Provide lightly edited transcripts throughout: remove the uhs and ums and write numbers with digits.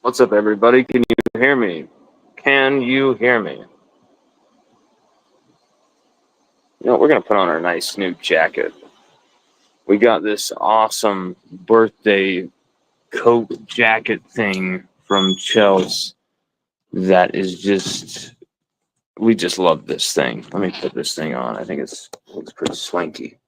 What's up, everybody? Can you hear me? Can you hear me? We're going to put on our nice new jacket. We got this awesome birthday coat jacket thing from Geaux that is we just love this thing. Let me put this thing on. I think it looks pretty swanky.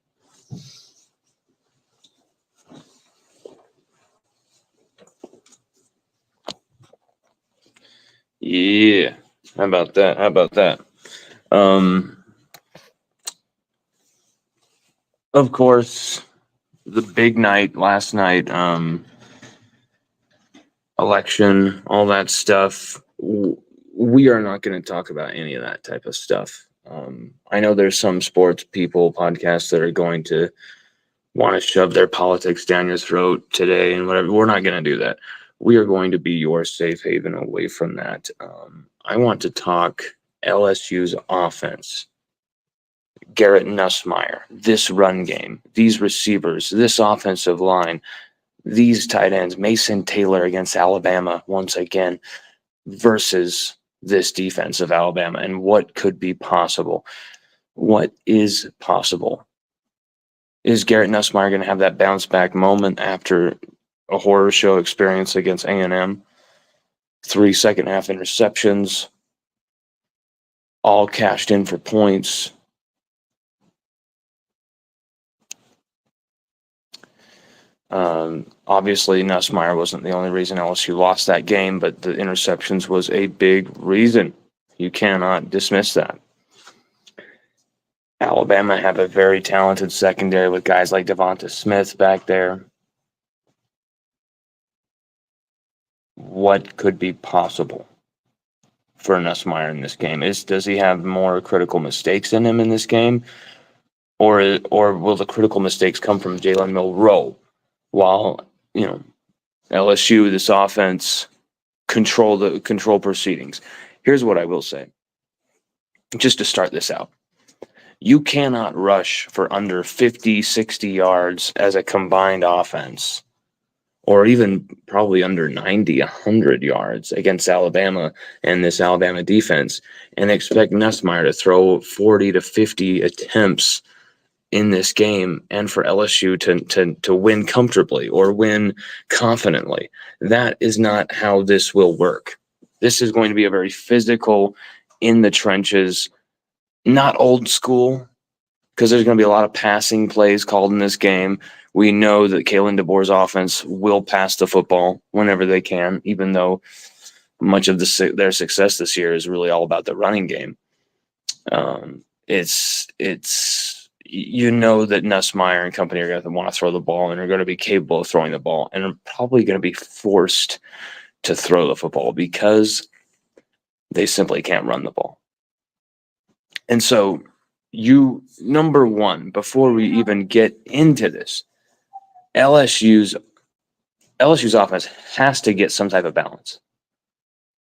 Yeah. How about that? Of course, the big night last night, election, all that stuff. We are not going to talk about any of that type of stuff. I know there's some sports people podcasts that are going to want to shove their politics down your throat today and whatever. We're not going to do that. We are going to be your safe haven away from that. I want to talk LSU's offense. Garrett Nussmeier, this run game, these receivers, this offensive line, these tight ends, Mason Taylor against Alabama once again, versus this defense of Alabama, and what could be possible. What is possible? Is Garrett Nussmeier going to have that bounce back moment after a horror show experience against A&M? 3 second half interceptions, all cashed in for points. Obviously, Nussmeier wasn't the only reason LSU lost that game, but the interceptions was a big reason. You cannot dismiss that. Alabama have a very talented secondary with guys like Devonta Smith back there. What could be possible for Nussmeier in this game? Does he have more critical mistakes in him in this game? Or will the critical mistakes come from Jalen Milroe while, LSU, this offense, control proceedings? Here's what I will say, just to start this out. You cannot rush for under 50, 60 yards as a combined offense, or even probably under 90, 100 yards against Alabama and this Alabama defense, and expect Nussmeier to throw 40 to 50 attempts in this game and for LSU to win comfortably or win confidently. That is not how this will work. This is going to be a very physical, in the trenches, not old school, because there's going to be a lot of passing plays called in this game. We know that Kalen DeBoer's offense will pass the football whenever they can, even though much of their success this year is really all about the running game. It's that Nussmeier and company are going to want to throw the ball and are going to be capable of throwing the ball and are probably going to be forced to throw the football because they simply can't run the ball. And so number one, before we even get into this, LSU's offense has to get some type of balance.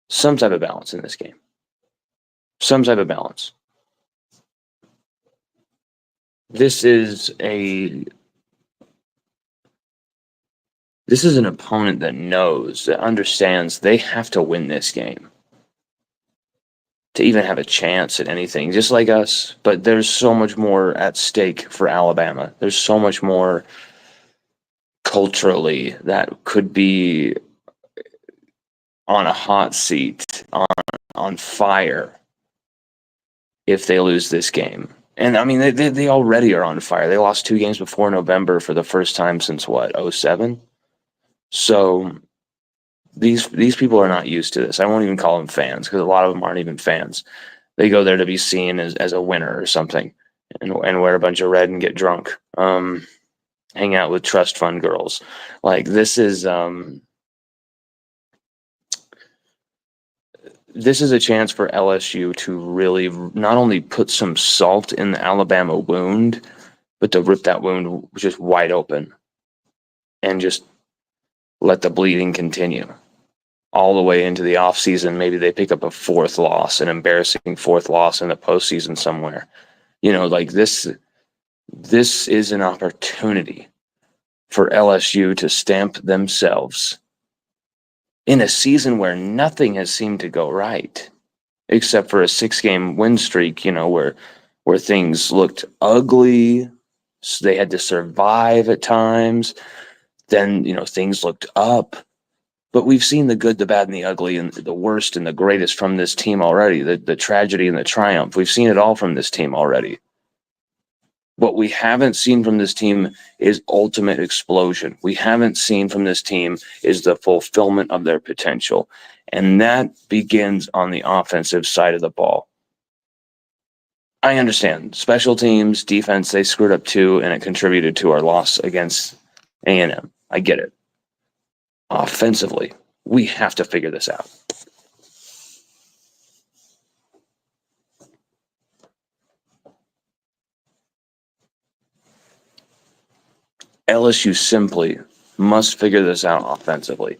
Some type of balance in this game. Some type of balance. This is an opponent that understands they have to win this game to even have a chance at anything, just like us. But there's so much more at stake for Alabama. There's so much more culturally that could be on a hot seat, on fire, if they lose this game. And I mean, they already are on fire. They lost 2 games before November for the first time since 2007. So these people are not used to this. I won't even call them fans because a lot of them aren't even fans. They go there to be seen as a winner or something, and wear a bunch of red and get drunk, hang out with trust fund girls. Like this is a chance for LSU to really not only put some salt in the Alabama wound, but to rip that wound just wide open and just let the bleeding continue all the way into the offseason. Maybe they pick up an embarrassing 4th loss in the postseason somewhere. This is an opportunity for LSU to stamp themselves in a season where nothing has seemed to go right, except for a 6-game win streak, where things looked ugly. So they had to survive at times. Then, things looked up. But we've seen the good, the bad, and the ugly, and the worst and the greatest from this team already. The tragedy and the triumph. We've seen it all from this team already. What we haven't seen from this team is ultimate explosion. We haven't seen from this team is the fulfillment of their potential. And that begins on the offensive side of the ball. I understand. Special teams, defense, they screwed up too, and it contributed to our loss against A&M. I get it. Offensively, we have to figure this out. LSU simply must figure this out offensively.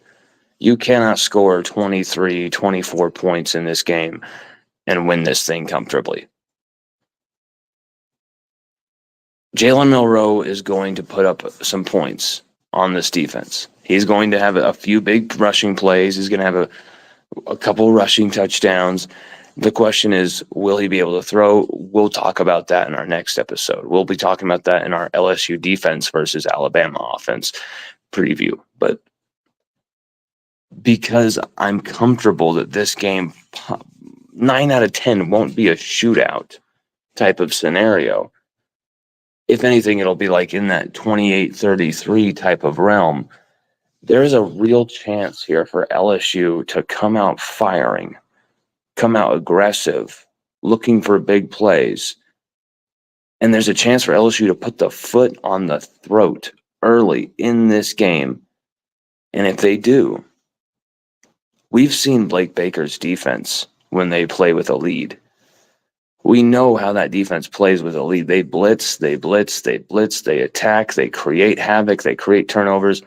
You cannot score 23, 24 points in this game and win this thing comfortably. Jalen Milroe is going to put up some points on this defense. He's going to have a few big rushing plays. He's going to have a couple rushing touchdowns. The question is, will he be able to throw? We'll talk about that in our next episode. We'll be talking about that in our LSU defense versus Alabama offense preview. But because I'm comfortable that this game, 9 out of 10 won't be a shootout type of scenario. If anything, it'll be like in that 28-33 type of realm. There is a real chance here for LSU to come out firing, come out aggressive, looking for big plays. And there's a chance for LSU to put the foot on the throat early in this game. And if they do, we've seen Blake Baker's defense when they play with a lead. We know how that defense plays with a lead. They blitz, they attack, they create havoc, they create turnovers.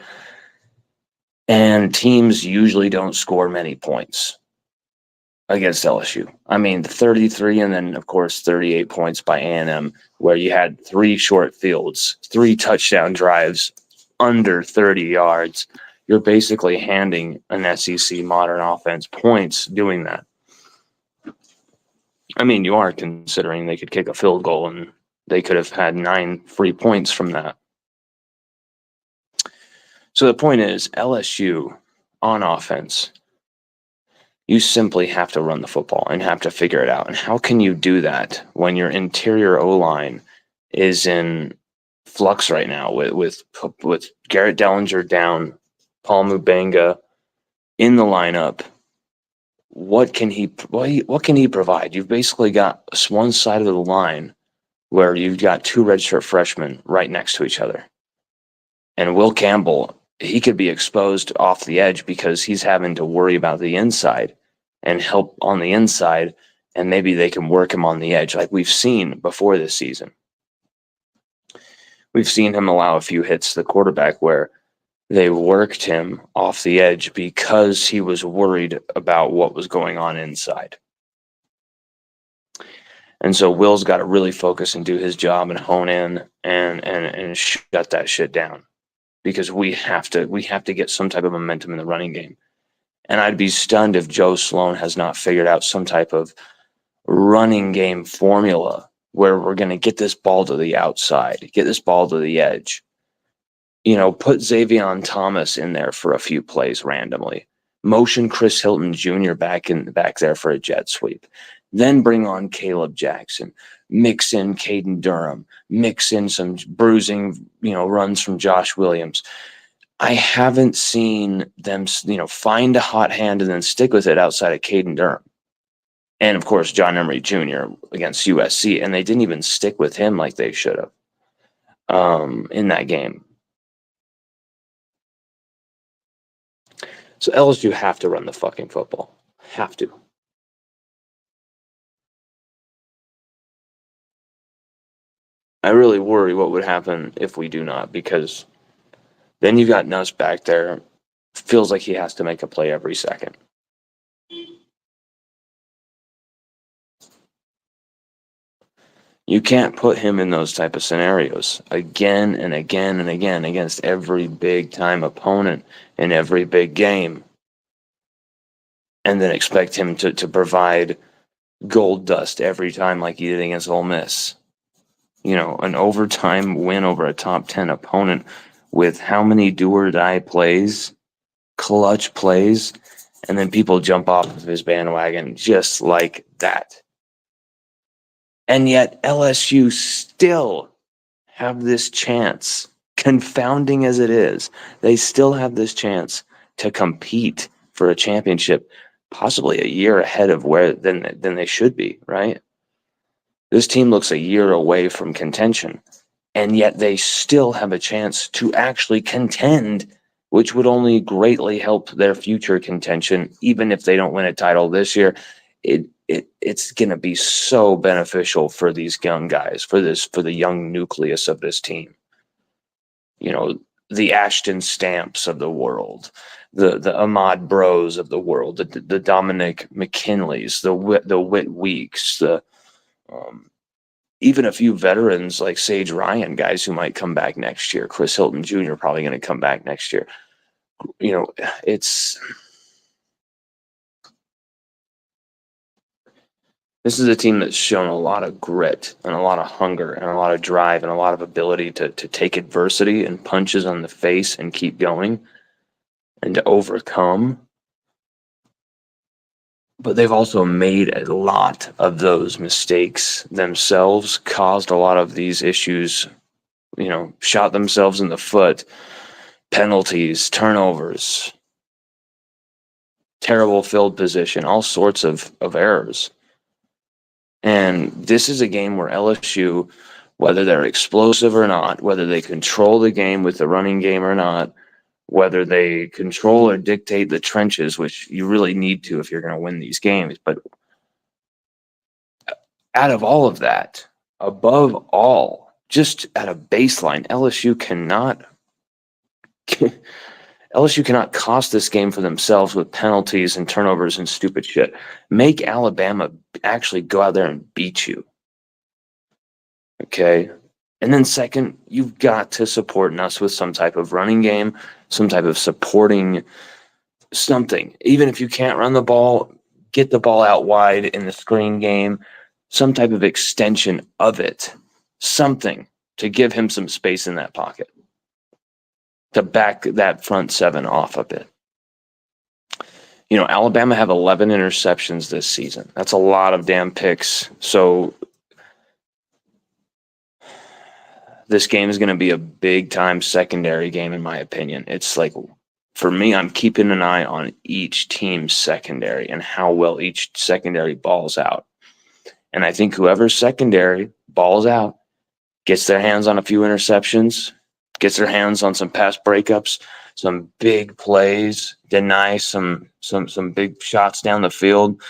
And teams usually don't score many points against LSU. I mean, 33 and then, of course, 38 points by A&M, where you had 3 short fields, 3 touchdown drives under 30 yards. You're basically handing an SEC modern offense points doing that. I mean, you are considering they could kick a field goal and they could have had 9 free points from that. So the point is, LSU on offense, you simply have to run the football and have to figure it out. And how can you do that when your interior O-line is in flux right now with Garrett Dellinger down, Paul Mubanga in the lineup? What can he provide? You've basically got one side of the line where you've got 2 redshirt freshmen right next to each other. And Will Campbell, he could be exposed off the edge because he's having to worry about the inside and help on the inside, and maybe they can work him on the edge like we've seen before this season. We've seen him allow a few hits to the quarterback where they worked him off the edge because he was worried about what was going on inside. And so Will's got to really focus and do his job and hone in and shut that shit down, because we have to get some type of momentum in the running game. And I'd be stunned if Joe Sloan has not figured out some type of running game formula where we're going to get this ball to the outside, get this ball to the edge. Put Xavier Thomas in there for a few plays randomly. Motion Chris Hilton Jr. back there for a jet sweep. Then bring on Caleb Jackson. Mix in Caden Durham. Mix in some bruising, runs from Josh Williams. I haven't seen them, find a hot hand and then stick with it outside of Caden Durham. And, of course, John Emery Jr. against USC. And they didn't even stick with him like they should have in that game. So LSU have to run the fucking football. Have to. I really worry what would happen if we do not, because then you've got Nuss back there. Feels like he has to make a play every second. You can't put him in those type of scenarios again and again and again against every big-time opponent in every big game. and then expect him to provide gold dust every time like he did against Ole Miss. An overtime win over a top 10 opponent with how many do or die plays, clutch plays, and then people jump off of his bandwagon just like that. And yet LSU still have this chance, confounding as it is, they still have this chance to compete for a championship, possibly a year ahead of where than they should be, right? This team looks a year away from contention, and yet they still have a chance to actually contend, which would only greatly help their future contention. Even if they don't win a title this year, it's going to be so beneficial for these young guys, for the young nucleus of this team. The Ashton Stamps of the world, the Ahmad Bros of the world, the Dominic McKinleys, the Whit Weeks, even a few veterans like Sage Ryan, guys who might come back next year. Chris Hilton Jr. probably going to come back next year. This is a team that's shown a lot of grit and a lot of hunger and a lot of drive and a lot of ability to take adversity and punches on the face and keep going and to overcome. But they've also made a lot of those mistakes themselves, caused a lot of these issues, shot themselves in the foot, penalties, turnovers, terrible field position, all sorts of errors. And this is a game where LSU, whether they're explosive or not, whether they control the game with the running game or not, whether they control or dictate the trenches, which you really need to if you're going to win these games. But out of all of that, above all, just at a baseline, LSU cannot cost this game for themselves with penalties and turnovers and stupid shit. Make Alabama actually go out there and beat you. Okay? And then second, you've got to support us with some type of running game, some type of supporting something. Even if you can't run the ball, get the ball out wide in the screen game, some type of extension of it, something to give him some space in that pocket, to back that front seven off a bit. Alabama have 11 interceptions this season. That's a lot of damn picks. So this game is going to be a big-time secondary game, in my opinion. It's like, for me, I'm keeping an eye on each team's secondary and how well each secondary balls out. And I think whoever's secondary balls out, gets their hands on a few interceptions, gets their hands on some pass breakups, some big plays, deny some big shots down the field,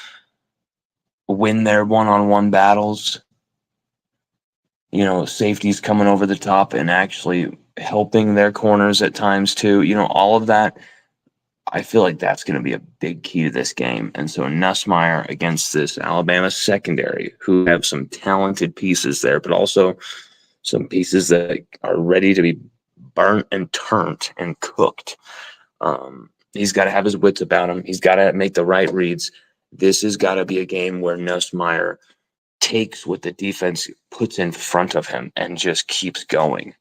win their one-on-one battles, safeties coming over the top and actually helping their corners at times too. All of that, I feel like that's going to be a big key to this game. And so Nussmeier against this Alabama secondary, who have some talented pieces there, but also some pieces that are ready to be burnt and turned and cooked. He's got to have his wits about him. He's got to make the right reads. This has got to be a game where Nussmeier takes what the defense puts in front of him and just keeps going.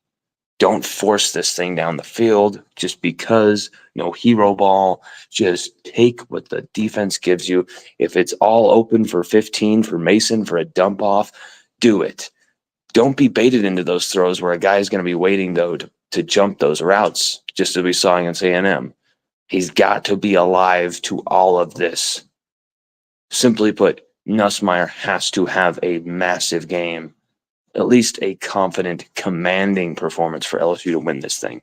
Don't force this thing down the field just because. No hero ball. Just take what the defense gives you. If it's all open for 15 for Mason for a dump off, do it. Don't be baited into those throws where a guy is going to be waiting, though, to jump those routes, just as we saw against A&M. He's got to be alive to all of this. Simply put, Nussmeier has to have a massive game, at least a confident, commanding performance for LSU to win this thing.